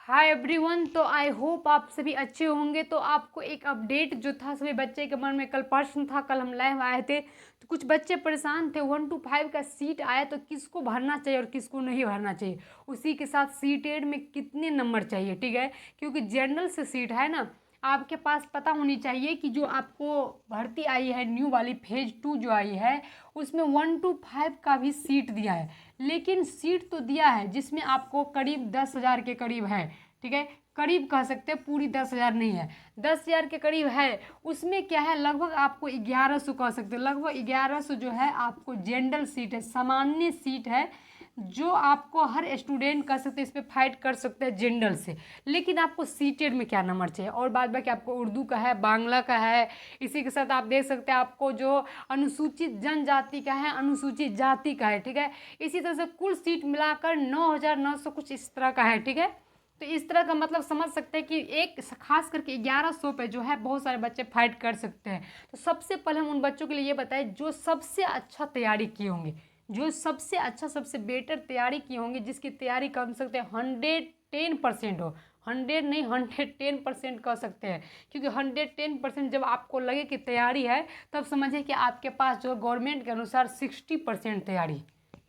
Hi everyone. तो I hope आप सभी अच्छे होंगे। तो आपको एक अपडेट जो था सभी बच्चे के मन में, कल प्रश्न था, कल हम लाइव आए थे तो कुछ बच्चे परेशान थे। 1 to 5 का सीट आया तो किसको भरना चाहिए और किसको नहीं भरना चाहिए, उसी के साथ सीटेड में कितने नंबर चाहिए, ठीक है। क्योंकि जनरल से सीट है ना, आपके पास पता होनी चाहिए कि जो आपको भर्ती आई है न्यू वाली फेज 2 जो आई है उसमें 1 to 5 का भी सीट दिया है। लेकिन सीट तो दिया है जिसमें आपको करीब 10,000 के करीब है, ठीक है। करीब कह सकते हैं, पूरी 10,000 नहीं है, 10,000 के करीब है। उसमें क्या है, लगभग आपको 1100 कह सकते हैं, लगभग 1100 जो है आपको जनरल सीट है, सामान्य सीट है, जो आपको हर स्टूडेंट कह सकते हैं इस पर फाइट कर सकते हैं जनरल से। लेकिन आपको सीटेड में क्या नंबर चाहिए, और बाद बाकी आपको उर्दू का है, बांग्ला का है, इसी के साथ आप देख सकते हैं आपको जो अनुसूचित जनजाति का है, अनुसूचित जाति का है, ठीक है। इसी तरह से कुल सीट मिलाकर 9,900 कुछ इस तरह का है, ठीक है। तो इस तरह का मतलब समझ सकते हैं कि एक खास करके 1100 पे जो है बहुत सारे बच्चे फाइट कर सकते हैं। तो सबसे पहले हम उन बच्चों के लिए ये बताएं जो सबसे अच्छा तैयारी किए होंगे, जो सबसे अच्छा सबसे बेटर तैयारी किए होंगे, जिसकी तैयारी कर सकते हैं 110% हो, 100 नहीं 110% कह सकते हैं। क्योंकि 110% जब आपको लगे कि तैयारी है तब समझिए कि आपके पास जो गवर्नमेंट के अनुसार 60% तैयारी,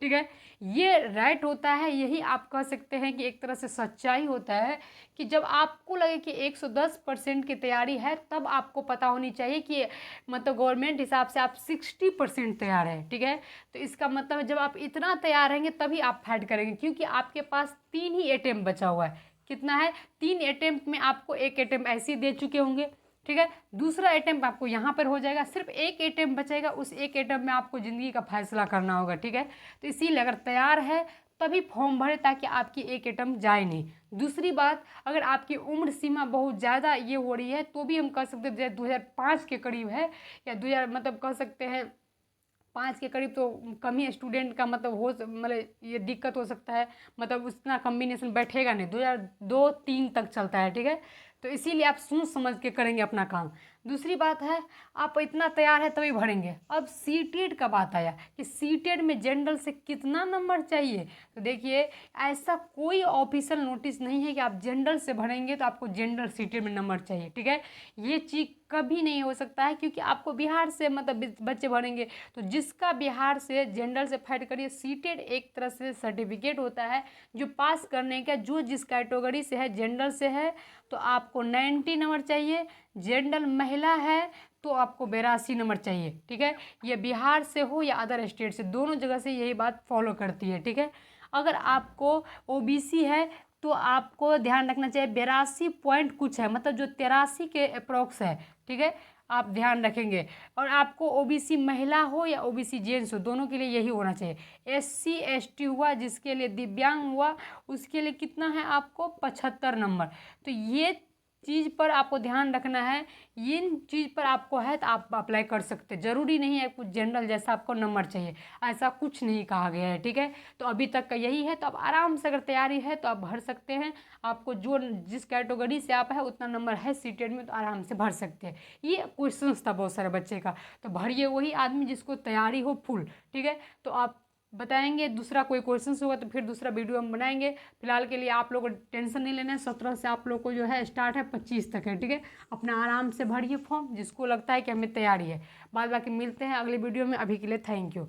ठीक है। ये राइट होता है, यही आप कह सकते हैं कि एक तरह से सच्चाई होता है कि जब आपको लगे कि 110% की तैयारी है तब आपको पता होनी चाहिए कि मतलब गवर्नमेंट हिसाब से आप 60% तैयार है, ठीक है। तो इसका मतलब है जब आप इतना तैयार रहेंगे तभी आप फाइट करेंगे, क्योंकि आपके पास 3 ही अटेम्प्ट बचा हुआ है। कितना है, 3 अटेम्प्ट में आपको एक अटेम्प्ट ऐसे ही दे चुके होंगे, ठीक है। दूसरा अटेम्प्ट आपको यहाँ पर हो जाएगा, सिर्फ एक अटेम्प्ट बचेगा, उस एक अटेम्प्ट में आपको ज़िंदगी का फैसला करना होगा, ठीक है। तो इसीलिए अगर तैयार है तभी फॉर्म भरे, ताकि आपकी एक अटेम्प्ट जाए नहीं। दूसरी बात, अगर आपकी उम्र सीमा बहुत ज़्यादा ये हो रही है तो भी हम कह सकते हैं 2005 के करीब है, या 2000 मतलब कह सकते हैं 5 के करीब, तो कम ही स्टूडेंट का मतलब हो, मतलब ये दिक्कत हो सकता है, मतलब उतना कम्बिनेशन बैठेगा नहीं, 2002-3 तक चलता है, ठीक है। तो इसीलिए आप सोच समझ के करेंगे अपना काम। दूसरी बात है, आप इतना तैयार है तभी भरेंगे। अब सीटेड का बात आया कि सीटेड में जनरल से कितना नंबर चाहिए। तो देखिए, ऐसा कोई ऑफिशियल नोटिस नहीं है कि आप जनरल से भरेंगे तो आपको जनरल सीटेड में नंबर चाहिए, ठीक है। ये चीज़ कभी नहीं हो सकता है, क्योंकि आपको बिहार से मतलब बच्चे भरेंगे तो जिसका बिहार से जनरल से फाइट करिए, सीटेड एक तरह से सर्टिफिकेट होता है जो पास करने का, जो जिस कैटेगरी से है, जनरल से है तो आपको 90 नंबर चाहिए, जनरल महिला है तो आपको 82 नंबर चाहिए, ठीक है। ये बिहार से हो या अदर स्टेट से, दोनों जगह से यही बात फॉलो करती है, ठीक है। अगर आपको ओबीसी है तो आपको ध्यान रखना चाहिए 82 पॉइंट कुछ है, मतलब जो 83 के अप्रोक्स है, ठीक है, आप ध्यान रखेंगे। और आपको ओबीसी महिला हो या ओबीसी जेंट्स हो, दोनों के लिए यही होना चाहिए। एससी एसटी हुआ, जिसके लिए दिव्यांग हुआ, उसके लिए कितना है आपको 75 नंबर। तो ये चीज़ पर आपको ध्यान रखना है, इन चीज़ पर आपको है तो आप अप्लाई कर सकते हैं। ज़रूरी नहीं है कुछ जनरल जैसा आपको नंबर चाहिए, ऐसा कुछ नहीं कहा गया है, ठीक है। तो अभी तक का यही है, तो आप आराम से अगर तैयारी है तो आप भर सकते हैं। आपको जो जिस कैटेगरी से आप है उतना नंबर है सीटेड में तो आराम से भर सकते हैं। ये क्वेश्चन था बहुत सारे बच्चे का, तो भरिए वही आदमी जिसको तैयारी हो फुल, ठीक है। तो आप बताएंगे दूसरा कोई क्वेश्चन होगा तो फिर दूसरा वीडियो हम बनाएंगे। फिलहाल के लिए आप लोग को टेंशन नहीं लेना है, 17 से आप लोग को जो है स्टार्ट है, 25 तक है, ठीक है। अपना आराम से भरिए फॉर्म, जिसको लगता है कि हमें तैयारी है। बाद बाकी मिलते हैं अगले वीडियो में, अभी के लिए थैंक यू।